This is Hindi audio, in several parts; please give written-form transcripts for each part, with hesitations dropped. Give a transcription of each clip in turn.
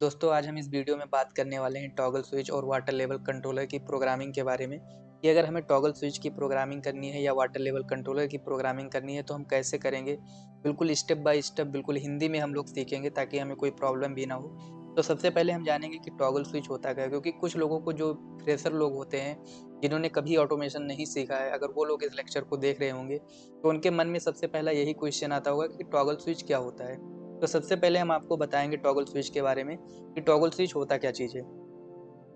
दोस्तों आज हम इस वीडियो में बात करने वाले हैं टॉगल स्विच और वाटर लेवल कंट्रोलर की प्रोग्रामिंग के बारे में कि अगर हमें टॉगल स्विच की प्रोग्रामिंग करनी है या वाटर लेवल कंट्रोलर की प्रोग्रामिंग करनी है तो हम कैसे करेंगे। बिल्कुल स्टेप बाय स्टेप बिल्कुल हिंदी में हम लोग सीखेंगे ताकि हमें कोई प्रॉब्लम भी ना हो। तो सबसे पहले हम जानेंगे कि टॉगल स्विच होता क्या है, क्योंकि कुछ लोगों को जो फ्रेशर लोग होते हैं जिन्होंने कभी ऑटोमेशन नहीं सीखा है, अगर वो लोग इस लेक्चर को देख रहे होंगे तो उनके मन में सबसे पहला यही क्वेश्चन आता होगा कि टॉगल स्विच क्या होता है। तो सबसे पहले हम आपको बताएंगे टॉगल स्विच के बारे में कि टॉगल स्विच होता क्या चीज़ है।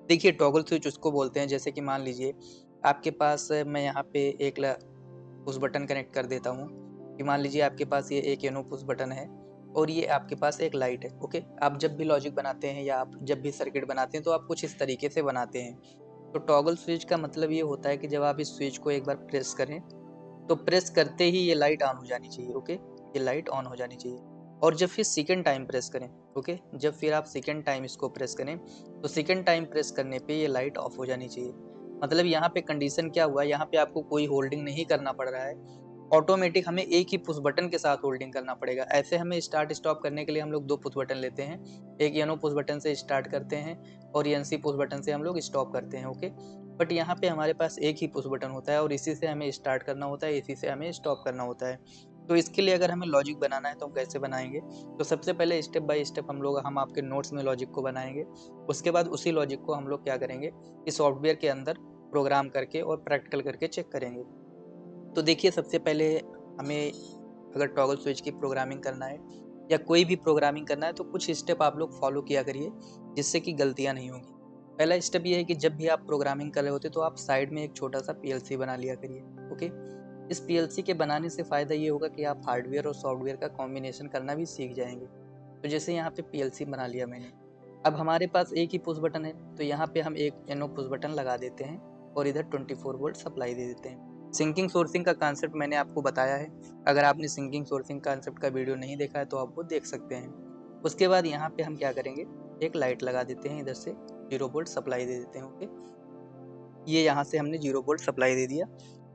देखिए टॉगल स्विच उसको बोलते हैं, जैसे कि मान लीजिए आपके पास मैं यहाँ पे एक पुश बटन कनेक्ट कर देता हूँ कि मान लीजिए आपके पास ये एक येनो पुश बटन है और ये आपके पास एक लाइट है। ओके, आप जब भी लॉजिक बनाते हैं या आप जब भी सर्किट बनाते हैं तो आप कुछ इस तरीके से बनाते हैं। तो टॉगल स्विच का मतलब ये होता है कि जब आप इस स्विच को एक बार प्रेस करें तो प्रेस करते ही ये लाइट ऑन हो जानी चाहिए। ओके, ये लाइट ऑन हो जानी चाहिए। और जब फिर सेकंड टाइम प्रेस करें, ओके, जब फिर आप सेकंड टाइम इसको प्रेस करें तो सेकंड टाइम प्रेस करने पे ये लाइट ऑफ हो जानी चाहिए। मतलब यहाँ पे कंडीशन क्या हुआ, यहाँ पे आपको कोई होल्डिंग नहीं करना पड़ रहा है, ऑटोमेटिक हमें एक ही पुश बटन के साथ होल्डिंग करना पड़ेगा। ऐसे हमें स्टार्ट स्टॉप करने के लिए हम लोग दो पुश बटन लेते हैं, एक येनो पुश बटन से स्टार्ट करते हैं और एनसी पुश बटन से हम लोग स्टॉप करते हैं। ओके, बट यहाँ पे हमारे पास एक ही पुश बटन होता है और इसी से हमें स्टार्ट करना होता है, इसी से हमें स्टॉप करना होता है। तो इसके लिए अगर हमें लॉजिक बनाना है तो हम कैसे बनाएंगे। तो सबसे पहले स्टेप बाय स्टेप हम आपके नोट्स में लॉजिक को बनाएंगे। उसके बाद उसी लॉजिक को हम लोग क्या करेंगे कि सॉफ्टवेयर के अंदर प्रोग्राम करके और प्रैक्टिकल करके चेक करेंगे। तो देखिए सबसे पहले हमें अगर टॉगल स्विच की प्रोग्रामिंग करना है या कोई भी प्रोग्रामिंग करना है तो कुछ स्टेप आप लोग फॉलो किया करिए जिससे कि गलतियां नहीं होंगी। पहला स्टेप ये है कि जब भी आप प्रोग्रामिंग कर रहे होते तो आप साइड में एक छोटा सा पीएलसी बना लिया करिए। ओके, इस पीएलसी के बनाने से फ़ायदा ये होगा कि आप हार्डवेयर और सॉफ्टवेयर का कॉम्बिनेशन करना भी सीख जाएंगे। तो जैसे यहाँ पे पीएलसी बना लिया मैंने, अब हमारे पास एक ही पुश बटन है तो यहाँ पे हम एक एनो पुश बटन लगा देते हैं और इधर 24 वोल्ट सप्लाई दे देते हैं। सिंकिंग सोर्सिंग का कॉन्सेप्ट मैंने आपको बताया है, अगर आपने सिंकिंग सोर्सिंग कॉन्सेप्ट का वीडियो नहीं देखा है तो आप वो देख सकते हैं। उसके बाद यहाँ पे हम क्या करेंगे, एक लाइट लगा देते हैं, इधर से 0 वोल्ट सप्लाई दे देते हैं। ओके, ये यहाँ से हमने 0 वोल्ट सप्लाई दे दिया,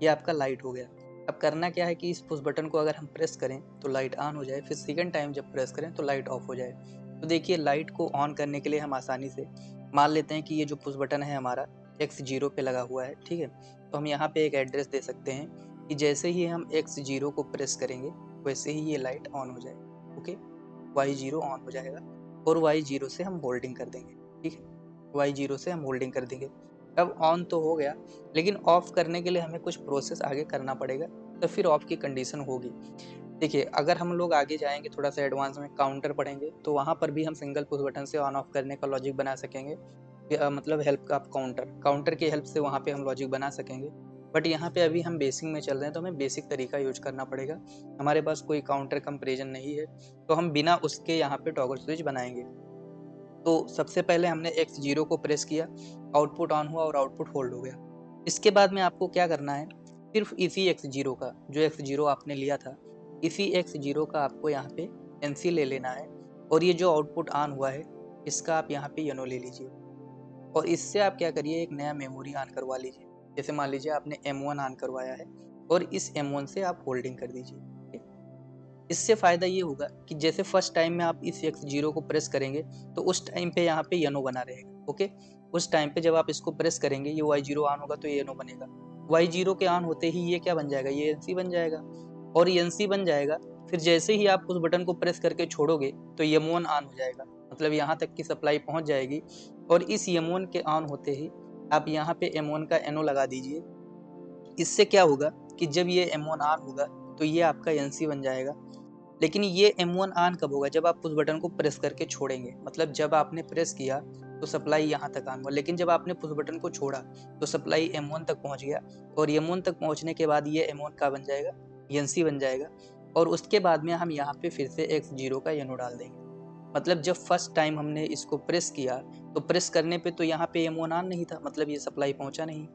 ये आपका लाइट हो गया। अब करना क्या है कि इस पुश बटन को अगर हम प्रेस करें तो लाइट ऑन हो जाए, फिर सेकंड टाइम जब प्रेस करें तो लाइट ऑफ हो जाए। तो देखिए लाइट को ऑन करने के लिए हम आसानी से मान लेते हैं कि ये जो पुश बटन है हमारा X0 पे लगा हुआ है, ठीक है। तो हम यहाँ पे एक एड्रेस दे सकते हैं कि जैसे ही हम X0 को प्रेस करेंगे वैसे ही ये लाइट ऑन हो जाए। ओके, Y0 ऑन हो जाएगा और Y0 से हम होल्डिंग कर देंगे, ठीक है। Y0 से हम होल्डिंग कर देंगे। अब ऑन तो हो गया, लेकिन ऑफ करने के लिए हमें कुछ प्रोसेस आगे करना पड़ेगा, तो फिर ऑफ की कंडीशन होगी। देखिए अगर हम लोग आगे जाएँगे थोड़ा-सा एडवांस में काउंटर पढ़ेंगे, तो वहाँ पर भी हम सिंगल पुश बटन से ऑन ऑफ करने का लॉजिक बना सकेंगे। मतलब हेल्प का काउंटर की हेल्प से वहाँ पे हम लॉजिक बना सकेंगे। बट यहाँ पे अभी हम बेसिक में चल रहे हैं तो हमें बेसिक तरीका यूज़ करना पड़ेगा। हमारे पास कोई काउंटर कंपैरिज़न नहीं है, तो हम बिना उसके यहाँ पे टॉगल स्विच बनाएँगे। तो सबसे पहले हमने X0 को प्रेस किया, आउटपुट ऑन हुआ और आउटपुट होल्ड हो गया। इसके बाद में आपको क्या करना है, सिर्फ़ इसी X0 का, जो X0 आपने लिया था, इसी X0 का आपको यहाँ पे एनसी ले लेना है और ये जो आउटपुट ऑन हुआ है, इसका आप यहाँ पे येनो ले लीजिए और इससे आप क्या करिए, एक नया मेमोरी ऑन करवा लीजिए। जैसे मान लीजिए आपने M1 ऑन करवाया है और इस M1 से आप होल्डिंग कर दीजिए। ठीक है? इससे फ़ायदा ये होगा कि जैसे फर्स्ट टाइम में आप इस X0 को प्रेस करेंगे, तो उस टाइम पे यहाँ पे येनो बना रहेगा। ओके? उस टाइम पे जब आप इसको प्रेस करेंगे, ये Y0 ऑन होगा तो ये येनो बनेगा। Y0 के ऑन होते ही ये क्या बन जाएगा, ये एनसी बन जाएगा और ये एनसी बन जाएगा, फिर जैसे ही आप उस बटन को प्रेस करके छोड़ोगे, तो M1 ऑन हो जाएगा। मतलब यहाँ तक की सप्लाई पहुँच जाएगी और इस M1 के ऑन होते ही आप यहाँ पे M1 का NO लगा दीजिए। इससे क्या होगा कि जब ये M1 ऑन होगा, तो ये आपका NC बन जाएगा। लेकिन ये M1 ऑन कब होगा, जब आप उस बटन को प्रेस करके छोड़ेंगे। मतलब जब आपने प्रेस किया तो सप्लाई यहाँ तक ऑन हुआ, लेकिन जब आपने पुश बटन को छोड़ा तो सप्लाई M1 तक पहुँच गया और M1 तक पहुँचने के बाद ये M1 का बन जाएगा, NC बन जाएगा और उसके बाद में हम यहाँ पे फिर से X0 का NO डाल देंगे। मतलब जब फर्स्ट टाइम हमने इसको प्रेस किया, तो प्रेस करने पे तो यहाँ पे M1 ऑन नहीं था, मतलब ये सप्लाई पहुँचा नहीं।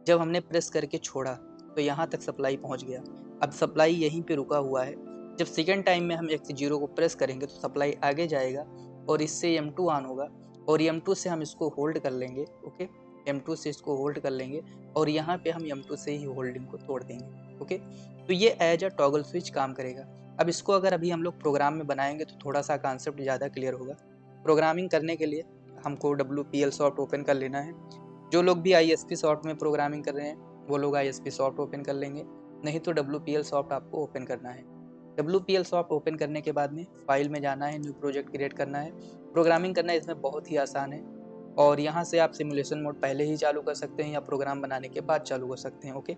जब हमने प्रेस करके छोड़ा, तो यहाँ तक सप्लाई पहुँच गया। अब सप्लाई यहीं पे रुका हुआ है। जब सेकंड टाइम में हम X0 को प्रेस करेंगे तो सप्लाई आगे जाएगा और इससे M2 ऑन होगा और M2 से हम इसको होल्ड कर लेंगे। ओके, M2 से इसको होल्ड कर लेंगे और यहाँ पे हम M2 से ही होल्डिंग को तोड़ देंगे। ओके, तो ये एज अ टॉगल स्विच काम करेगा। अब इसको अगर अभी हम लोग प्रोग्राम में बनाएंगे तो थोड़ा सा कॉन्सेप्ट ज़्यादा क्लियर होगा। प्रोग्रामिंग करने के लिए हमको WPL सॉफ्ट ओपन कर लेना है। जो लोग भी ISP सॉफ्ट में प्रोग्रामिंग कर रहे हैं वो लोग ISP सॉफ्ट ओपन कर लेंगे, नहीं तो WPL सॉफ्ट आपको ओपन करना है। WPL सॉफ्ट ओपन करने के बाद में फाइल में जाना है, न्यू प्रोजेक्ट क्रिएट करना है। प्रोग्रामिंग करना इसमें बहुत ही आसान है और यहाँ से आप सिमुलेशन मोड पहले ही चालू कर सकते हैं या प्रोग्राम बनाने के बाद चालू कर सकते हैं। ओके,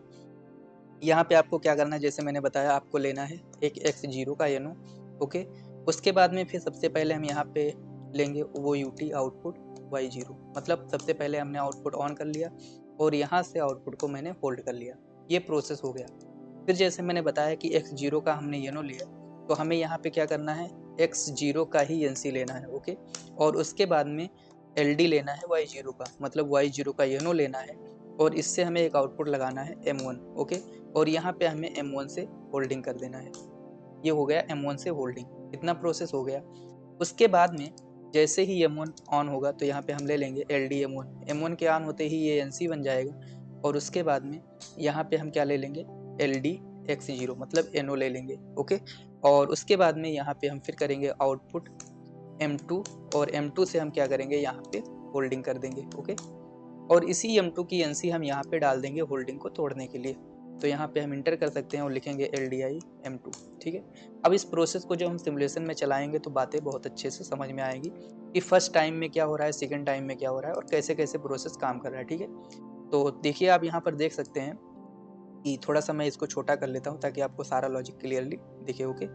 यहाँ पे आपको क्या करना है, जैसे मैंने बताया आपको लेना है एक x0 का NO। ओके, उसके बाद में फिर सबसे पहले हम यहाँ पे लेंगे वो UT आउटपुट y0, मतलब सबसे पहले हमने आउटपुट ऑन कर लिया और यहाँ से आउटपुट को मैंने होल्ड कर लिया। ये प्रोसेस हो गया। फिर जैसे मैंने बताया कि x0 का हमने NO लिया, तो हमें यहाँ पे क्या करना है, x0 का ही NC लेना है। ओके, और उसके बाद में LD लेना है y0 का, मतलब y0 का NO लेना है और इससे हमें एक आउटपुट लगाना है M1। ओके, और यहाँ पे हमें M1 से होल्डिंग कर देना है। ये हो गया M1 से होल्डिंग, इतना प्रोसेस हो गया। उसके बाद में जैसे ही M1 ऑन होगा तो यहाँ पे हम ले लेंगे LD M1। M1 के ऑन होते ही ये NC बन जाएगा और उसके बाद में यहाँ पे हम क्या ले लेंगे, LD X0, मतलब NO ले लेंगे। ओके, और उसके बाद में यहाँ पे हम फिर करेंगे आउटपुट M2 और M2 से हम क्या करेंगे, यहाँ पे होल्डिंग कर देंगे। ओके, और इसी M2 की NC हम यहाँ पे डाल देंगे होल्डिंग को तोड़ने के लिए। तो यहाँ पे हम इंटर कर सकते हैं और लिखेंगे LDI M2। ठीक है, अब इस प्रोसेस को जब हम सिमुलेशन में चलाएंगे तो बातें बहुत अच्छे से समझ में आएगी कि फर्स्ट टाइम में क्या हो रहा है, सेकंड टाइम में क्या हो रहा है और कैसे कैसे प्रोसेस काम कर रहा है। ठीक है, तो देखिए आप यहाँ पर देख सकते हैं कि थोड़ा सा मैं इसको छोटा कर लेता हूँ ताकि आपको सारा लॉजिक क्लियरली दिखे। ओके,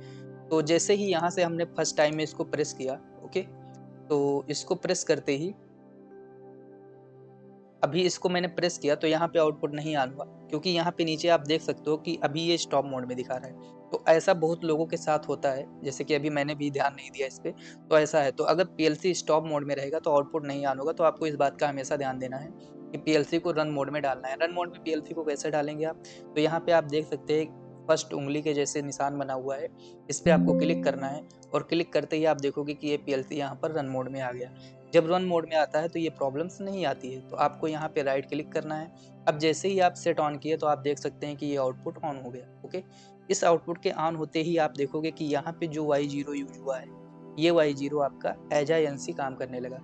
तो जैसे ही यहाँ से हमने फर्स्ट टाइम में इसको प्रेस किया, ओके, तो इसको प्रेस करते ही अभी इसको मैंने प्रेस किया तो यहाँ पे आउटपुट नहीं ऑन हुआ, क्योंकि यहाँ पे नीचे आप देख सकते हो कि अभी ये स्टॉप मोड में दिखा रहा है। तो ऐसा बहुत लोगों के साथ होता है, जैसे कि अभी मैंने भी ध्यान नहीं दिया इस पे, तो ऐसा है। तो अगर PLC स्टॉप मोड में रहेगा तो आउटपुट नहीं ऑन होगा। तो आपको इस बात का हमेशा ध्यान देना है कि PLC को रन मोड में डालना है। रन मोड में PLC को कैसे डालेंगे आप, तो यहाँ पे आप देख सकते हैं फर्स्ट उंगली के जैसे निशान बना हुआ है, इस पे आपको क्लिक करना है और क्लिक करते ही आप देखोगे कि ये PLC यहाँ पर रन मोड में आ गया। जब रन मोड में आता है तो ये प्रॉब्लम्स नहीं आती है, तो आपको यहाँ पे राइट क्लिक करना है। अब जैसे ही आप सेट ऑन किए तो आप देख सकते हैं कि ये आउटपुट ऑन हो गया। ओके, इस आउटपुट के ऑन होते ही आप देखोगे कि यहाँ पे जो y0 यूज हुआ है, ये y0 आपका एज आई एन सी काम करने लगा।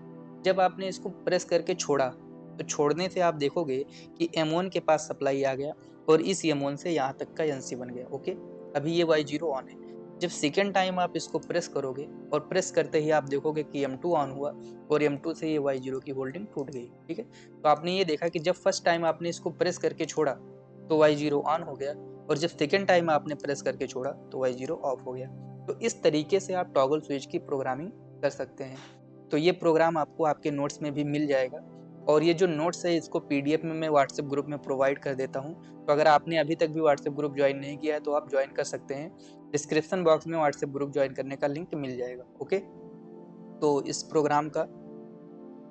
जब आपने इसको प्रेस करके छोड़ा तो छोड़ने से आप देखोगे कि M1 के पास सप्लाई आ गया और इस M1 से यहाँ तक का NC बन गया। ओके, अभी ये y0 ऑन है। जब सेकेंड टाइम आप इसको प्रेस करोगे और प्रेस करते ही आप देखोगे कि M2 ऑन हुआ और M2 से ये y0 की होल्डिंग टूट गई। ठीक है, तो आपने ये देखा कि जब फर्स्ट टाइम आपने इसको प्रेस करके छोड़ा तो y0 ऑन हो गया और जब सेकेंड टाइम आपने प्रेस करके छोड़ा तो y0 ऑफ हो गया। तो इस तरीके से आप टॉगल स्विच की प्रोग्रामिंग कर सकते हैं। तो ये प्रोग्राम आपको आपके नोट्स में भी मिल जाएगा और ये जो नोट्स है इसको PDF में मैं व्हाट्सएप ग्रुप में प्रोवाइड कर देता हूँ। तो अगर आपने अभी तक भी व्हाट्सएप ग्रुप ज्वाइन नहीं किया है तो आप ज्वाइन कर सकते हैं। डिस्क्रिप्शन बॉक्स में व्हाट्सएप ग्रुप ज्वाइन करने का लिंक मिल जाएगा। ओके, तो इस प्रोग्राम का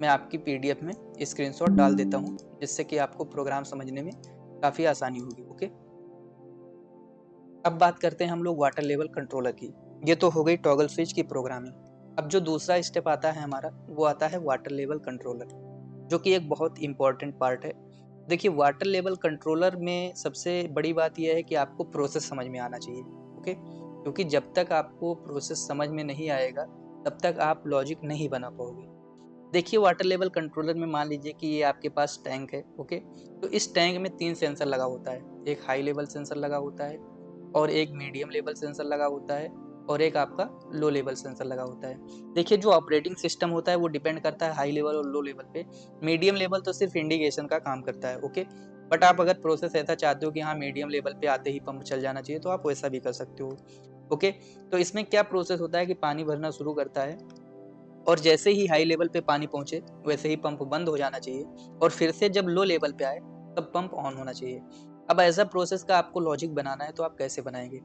मैं आपकी PDF में स्क्रीनशॉट डाल देता हूँ, जिससे कि आपको प्रोग्राम समझने में काफ़ी आसानी होगी। ओके, अब बात करते हैं हम लोग वाटर लेवल कंट्रोलर की। ये तो हो गई टॉगल स्विच की प्रोग्रामिंग। अब जो दूसरा स्टेप आता है हमारा, वो आता है वाटर लेवल कंट्रोलर, जो कि एक बहुत इंपॉर्टेंट पार्ट है। देखिए, वाटर लेवल कंट्रोलर में सबसे बड़ी बात यह है कि आपको प्रोसेस समझ में आना चाहिए। ओके, क्योंकि जब तक आपको प्रोसेस समझ में नहीं आएगा तब तक आप लॉजिक नहीं बना पाओगे। देखिए, वाटर लेवल कंट्रोलर में मान लीजिए कि ये आपके पास टैंक है। ओके, तो इस टैंक में 3 सेंसर लगा होता है। एक हाई लेवल सेंसर लगा होता है और एक मीडियम लेवल सेंसर लगा होता है और एक आपका लो लेवल सेंसर लगा होता है। देखिए, जो ऑपरेटिंग सिस्टम होता है वो डिपेंड करता है हाई लेवल और लो लेवल पे। मीडियम लेवल तो सिर्फ इंडिकेशन का काम करता है। ओके, बट आप अगर प्रोसेस ऐसा चाहते हो कि हाँ मीडियम लेवल पे आते ही पंप चल जाना चाहिए तो आप वैसा भी कर सकते हो। ओके, तो इसमें क्या प्रोसेस होता है कि पानी भरना शुरू करता है और जैसे ही हाई लेवल पे पानी पहुंचे वैसे ही पंप बंद हो जाना चाहिए और फिर से जब लो लेवल पे आए तब पंप ऑन होना चाहिए। अब ऐसा प्रोसेस का आपको लॉजिक बनाना है तो आप कैसे बनाएंगे।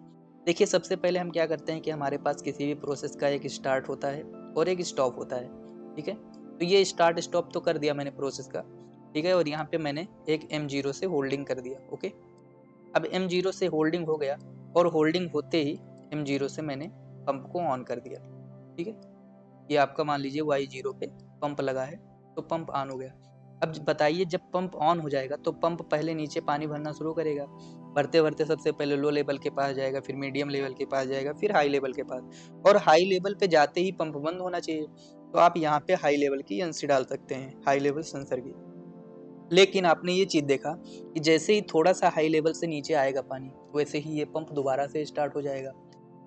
देखिए, सबसे पहले हम क्या करते हैं कि हमारे पास किसी भी प्रोसेस का एक स्टार्ट होता है और एक स्टॉप होता है। ठीक है, तो ये स्टार्ट स्टॉप तो कर दिया मैंने प्रोसेस का। ठीक है, और यहाँ पे मैंने एक M0 से होल्डिंग कर दिया। ओके, अब M0 से होल्डिंग हो गया और होल्डिंग होते ही M0 से मैंने पंप को ऑन कर दिया। ठीक है, ये आपका मान लीजिए y0 पे पंप लगा है तो पंप ऑन हो गया। अब बताइए, जब पंप ऑन हो जाएगा तो पंप पहले नीचे पानी भरना शुरू करेगा। भरते भरते सबसे पहले लो लेवल के पास जाएगा, फिर मीडियम लेवल के पास जाएगा, फिर हाई लेवल के पास, और हाई लेवल पे जाते ही पंप बंद होना चाहिए। तो आप यहाँ पे हाई लेवल की एनसी डाल सकते हैं, हाई लेवल सेंसर की। लेकिन आपने ये चीज़ देखा कि जैसे ही थोड़ा-सा हाई लेवल से नीचे आएगा पानी, वैसे ही ये पंप दोबारा से स्टार्ट हो जाएगा।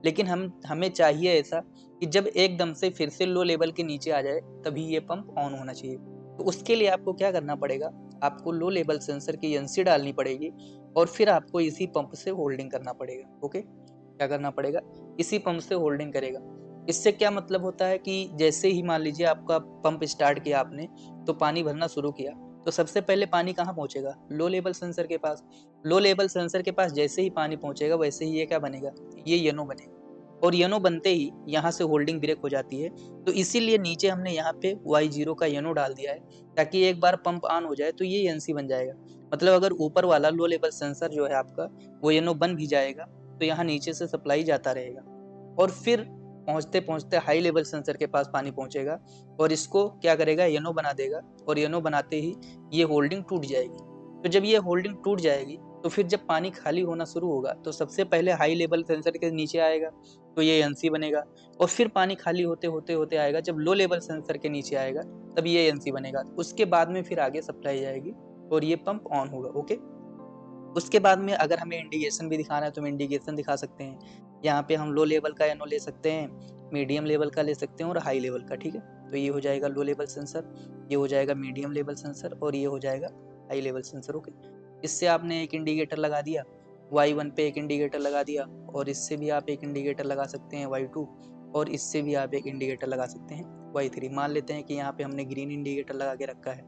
लेकिन हमें चाहिए ऐसा कि जब एकदम से फिर से लो लेवल के नीचे आ जाए, तभी ये पंप ऑन होना चाहिए। तो उसके लिए आपको क्या करना पड़ेगा, आपको लो लेवल सेंसर की एनसी डालनी पड़ेगी और फिर आपको इसी पंप से होल्डिंग करना पड़ेगा, ओके? क्या करना पड़ेगा? इसी पंप से होल्डिंग करेगा। इससे क्या मतलब होता है कि जैसे ही मान लीजिए आपका पंप स्टार्ट किया आपने, तो पानी भरना शुरू किया, तो सबसे पहले पानी कहाँ पहुँचेगा? लो लेवल सेंसर के पास। लो लेवल सेंसर के पास जैसे ही पानी पहुँचेगा, वैसे ही ये क्या बनेगा? ये येनो बनेगा और येनो बनते ही यहाँ से होल्डिंग ब्रेक हो जाती है। तो इसीलिए नीचे हमने यहाँ पे Y0 का येनो डाल दिया है, ताकि एक बार पंप ऑन हो जाए तो ये एनसी बन जाएगा। मतलब अगर ऊपर वाला लो लेवल सेंसर जो है आपका, वो येनो बन भी जाएगा, तो यहाँ नीचे से सप्लाई जाता रहेगा और फिर पहुँचते-पहुँचते हाई लेवल सेंसर के पास पानी पहुँचेगा और इसको क्या करेगा, येनो बना देगा और येनो बनाते ही ये होल्डिंग टूट जाएगी। तो जब ये होल्डिंग टूट जाएगी, तो फिर जब पानी खाली होना शुरू होगा, तो सबसे पहले हाई लेवल सेंसर के नीचे आएगा, तो ये एनसी बनेगा और फिर पानी खाली होते आएगा, जब लो लेवल सेंसर के नीचे आएगा, तब ये एनसी बनेगा। उसके बाद में फिर आगे सप्लाई जाएगी और ये पंप ऑन होगा, ओके? उसके बाद में अगर हमें इंडिकेशन भी दिखाना है तो हम इंडिकेशन दिखा सकते हैं। यहाँ पे हम लो लेवल का एनो ले सकते हैं, मीडियम लेवल का ले सकते हैं और हाई लेवल का, ठीक है? तो ये हो जाएगा लो लेवल सेंसर, ये हो जाएगा मीडियम लेवल सेंसर और ये हो जाएगा हाई लेवल सेंसर, ओके? इससे आपने एक इंडिकेटर लगा दिया, Y1 पे एक इंडिकेटर लगा दिया और इससे भी आप एक इंडिकेटर लगा सकते हैं Y2 और इससे भी आप एक इंडिकेटर लगा सकते हैं Y3। मान लेते हैं कि यहाँ पे हमने ग्रीन इंडिकेटर लगा के रखा है,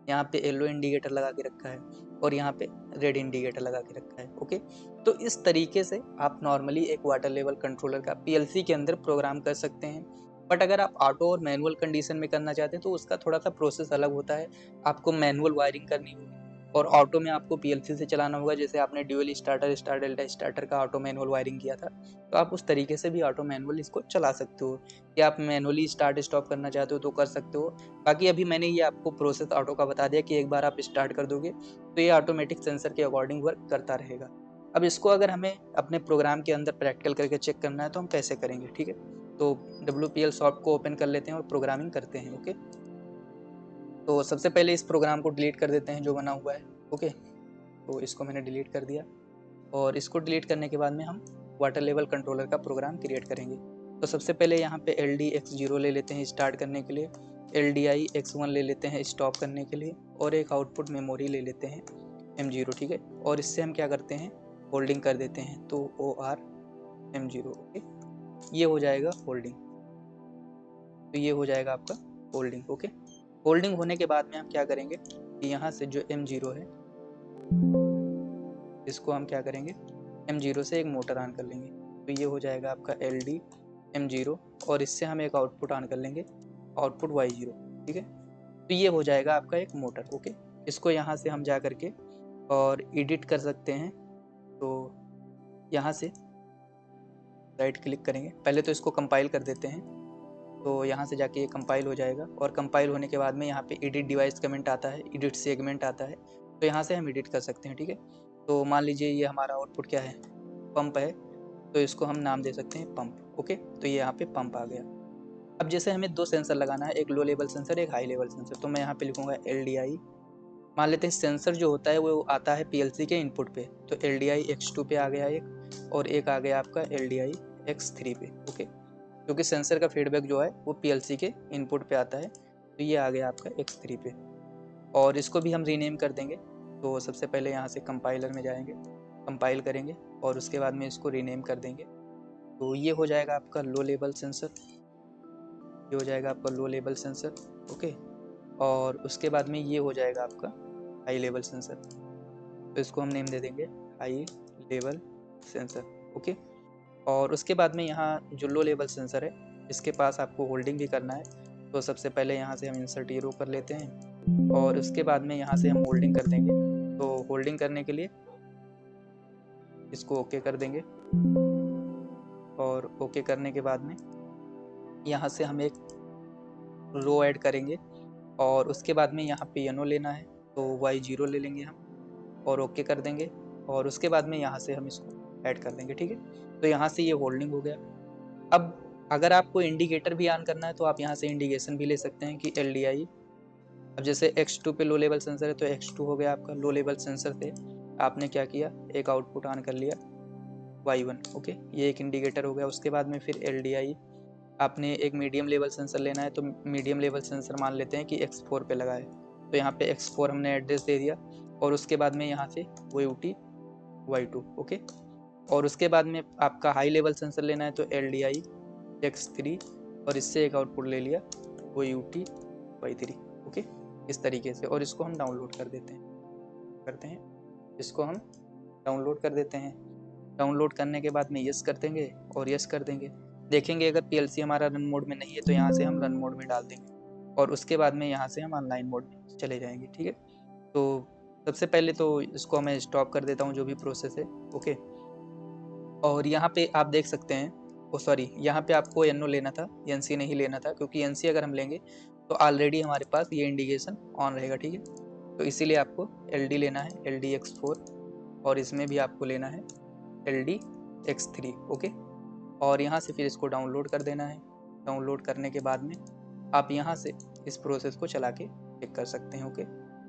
यहाँ पे येलो इंडिकेटर लगा के रखा है और यहाँ पे रेड इंडिकेटर लगा के रखा है, ओके? तो इस तरीके से आप नॉर्मली एक वाटर लेवल कंट्रोलर का पीएलसी के अंदर प्रोग्राम कर सकते हैं। बट अगर आप ऑटो और मैनुअल कंडीशन में करना चाहते हैं तो उसका थोड़ा-सा प्रोसेस अलग होता है। आपको मैनुअल वायरिंग करनी होगी और ऑटो में आपको पीएलसी से चलाना होगा। जैसे आपने dual starter, star delta starter का ऑटो मैनुअल वायरिंग किया था, तो आप उस तरीके से भी ऑटो मैनुअल इसको चला सकते हो। या आप मैनुअली स्टार्ट स्टॉप करना चाहते हो तो कर सकते हो। बाकी अभी मैंने ये आपको प्रोसेस ऑटो का बता दिया कि एक बार आप स्टार्ट कर दोगे तो ये ऑटोमेटिक सेंसर के अकॉर्डिंग वर्क करता रहेगा। अब इसको अगर हमें अपने प्रोग्राम के अंदर प्रैक्टिकल करके चेक करना है तो हम कैसे करेंगे, ठीक है? तो WPL सॉफ्ट को ओपन कर लेते हैं और प्रोग्रामिंग करते हैं, ओके? तो सबसे पहले इस प्रोग्राम को डिलीट कर देते हैं जो बना हुआ है, ओके? तो इसको मैंने डिलीट कर दिया और इसको डिलीट करने के बाद में हम वाटर लेवल कंट्रोलर का प्रोग्राम क्रिएट करेंगे। तो सबसे पहले यहाँ पे LD-X0 ले लेते हैं स्टार्ट करने के लिए, LDI-X1 ले लेते हैं स्टॉप करने के लिए और एक आउटपुट मेमोरी ले लेते हैं M0, ठीक है? और इससे हम क्या करते हैं, होल्डिंग कर देते हैं, तो OR M0, ओके? ये हो जाएगा होल्डिंग। तो ये हो जाएगा आपका होल्डिंग, ओके? होल्डिंग होने के बाद में हम क्या करेंगे कि यहाँ से जो M0 है, इसको हम क्या करेंगे, M0 से एक मोटर ऑन कर लेंगे। तो ये हो जाएगा आपका LD M0 और इससे हम एक आउटपुट ऑन कर लेंगे, आउटपुट Y0, ठीक है? तो ये हो जाएगा आपका एक मोटर, ओके? इसको यहाँ से हम जा करके और एडिट कर सकते हैं। तो यहाँ से राइट क्लिक करेंगे, पहले तो इसको कंपाइल कर देते हैं। तो यहाँ से जाके ये कंपाइल हो जाएगा और कंपाइल होने के बाद में यहाँ पे एडिट डिवाइस कमेंट आता है, एडिट सेगमेंट आता है, तो यहाँ से हम एडिट कर सकते हैं, ठीक है? तो मान लीजिए ये हमारा आउटपुट क्या है, पंप है, तो इसको हम नाम दे सकते हैं पंप, ओके? तो ये यहाँ पे पंप आ गया। अब जैसे हमें 2 सेंसर लगाना है, एक लो लेवल सेंसर, एक हाई लेवल सेंसर, तो मैं यहाँ पे लिखूँगा LDI। मान लेते हैं सेंसर जो होता है वो आता है पीएलसी के इनपुट पे, तो LDI-X2 पे आ गया एक और एक आ गया आपका LDI-X3 पे, ओके? क्योंकि सेंसर का फीडबैक जो है वो पीएलसी के इनपुट पे आता है, तो ये आ गया आपका X3 पे और इसको भी हम रीनेम कर देंगे। तो सबसे पहले यहाँ से कंपाइलर में जाएंगे, कंपाइल करेंगे और उसके बाद में इसको रीनेम कर देंगे। तो ये हो जाएगा आपका लो लेवल सेंसर, ये हो जाएगा आपका लो लेवल सेंसर, ओके? और उसके बाद में ये हो जाएगा आपका हाई लेवल सेंसर, तो इसको हम नेम दे देंगे हाई लेवल सेंसर, ओके? और उसके बाद में यहाँ जो लो लेवल सेंसर है, इसके पास आपको होल्डिंग भी करना है। तो सबसे पहले यहाँ से हम इंसर्ट ईरो कर लेते हैं और उसके बाद में यहाँ से हम होल्डिंग कर देंगे। तो होल्डिंग करने के लिए इसको ओके कर देंगे और ओके करने के बाद में यहाँ से हम एक रो ऐड करेंगे और उसके बाद में यहाँ पे येनो लेना है, तो Y0 ले लेंगे हम और ओके कर देंगे और उसके बाद में यहाँ से हम इसको ऐड कर देंगे, ठीक है? तो यहाँ से ये होल्डिंग हो गया। अब अगर आपको इंडिकेटर भी ऑन करना है तो आप यहाँ से इंडिकेशन भी ले सकते हैं कि LDI। अब जैसे X2 पे लो लेवल सेंसर है तो X2 हो गया आपका लो लेवल सेंसर से आपने क्या किया, एक आउटपुट ऑन कर लिया Y1। ओके, ये एक इंडिकेटर हो गया। उसके बाद में फिर LDI, आपने एक मीडियम लेवल सेंसर लेना है तो मीडियम लेवल सेंसर मान लेते हैं कि X4 पे लगा है, तो यहाँ पे X4 हमने एड्रेस दे दिया। और उसके बाद में यहाँ से VOUT Y2। ओके, और उसके बाद में आपका हाई लेवल सेंसर लेना है तो LDI X3 और इससे एक आउटपुट ले लिया VOUT Y3। ओके, इस तरीके से। और इसको हम डाउनलोड कर देते हैं, इसको हम डाउनलोड कर देते हैं। डाउनलोड करने के बाद में यस कर देंगे और यस कर देंगे। देखेंगे अगर PLC हमारा रन मोड में नहीं है तो यहाँ से हम रन मोड में डाल देंगे और उसके बाद में यहाँ से हम ऑनलाइन मोड में चले जाएंगे। ठीक है, तो सबसे पहले तो इसको मैं स्टॉप कर देता हूँ जो भी प्रोसेस है। ओके, और यहाँ पे आप देख सकते हैं, सॉरी, यहाँ पे आपको NO लेना था, NC नहीं लेना था, क्योंकि NC अगर हम लेंगे तो ऑलरेडी हमारे पास ये इंडिकेशन ऑन रहेगा। ठीक है, तो इसीलिए आपको LD लेना है, LD X4, और इसमें भी आपको लेना है LD X3। ओके, और यहाँ से फिर इसको डाउनलोड कर देना है। डाउनलोड करने के बाद में आप यहाँ से इस प्रोसेस को चला के चेक कर सकते हैं। ओके,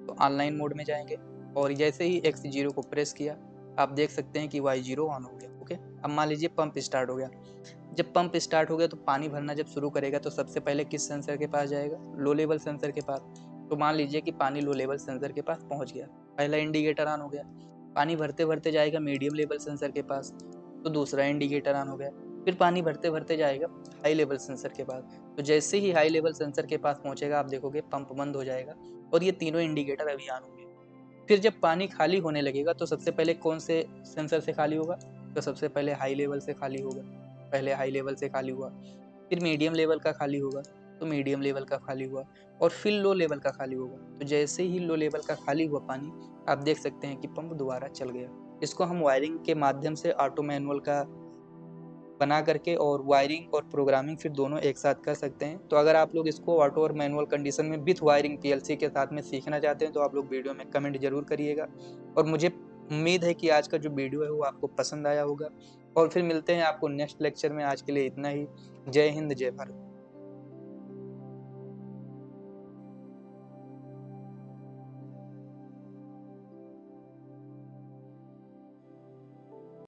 तो ऑनलाइन मोड में जाएंगे और जैसे ही X0 को प्रेस किया आप देख सकते हैं कि Y0 ऑन हो गया। ओके, अब मान लीजिए पंप स्टार्ट हो गया। जब पंप स्टार्ट हो गया तो पानी भरना जब शुरू करेगा तो सबसे पहले किस सेंसर के पास जाएगा, लो लेवल सेंसर के पास। तो मान लीजिए कि पानी लो लेवल सेंसर के पास पहुंच गया, पहला इंडिकेटर ऑन हो गया। पानी भरते भरते जाएगा मीडियम लेवल सेंसर के पास, तो दूसरा इंडिकेटर ऑन हो गया। फिर पानी भरते भरते जाएगा हाई लेवल सेंसर के पास, तो जैसे ही हाई लेवल सेंसर के पास पहुंचेगा आप देखोगे पंप बंद हो जाएगा और ये तीनों इंडिकेटर अभी ऑन होंगे। फिर जब पानी खाली होने लगेगा तो सबसे पहले कौन से सेंसर से खाली होगा, तो सबसे पहले हाई लेवल से खाली होगा। पहले हाई लेवल से खाली हुआ, फिर मीडियम लेवल का खाली होगा, तो मीडियम लेवल का खाली हुआ, और फिर लो लेवल का खाली होगा। तो जैसे ही लो लेवल का खाली हुआ पानी, आप देख सकते हैं कि पंप दोबारा चल गया। इसको हम वायरिंग के माध्यम से ऑटो मैनुअल का बना करके और वायरिंग और प्रोग्रामिंग फिर दोनों एक साथ कर सकते हैं। तो अगर आप लोग इसको ऑटो और मैनुअल कंडीशन में विथ वायरिंग PLC के साथ में सीखना चाहते हैं तो आप लोग वीडियो में कमेंट जरूर करिएगा। और मुझे उम्मीद है कि आज का जो वीडियो है वो आपको पसंद आया होगा, और फिर मिलते हैं आपको नेक्स्ट लेक्चर में। आज के लिए इतना ही। जय हिंद, जय भारत।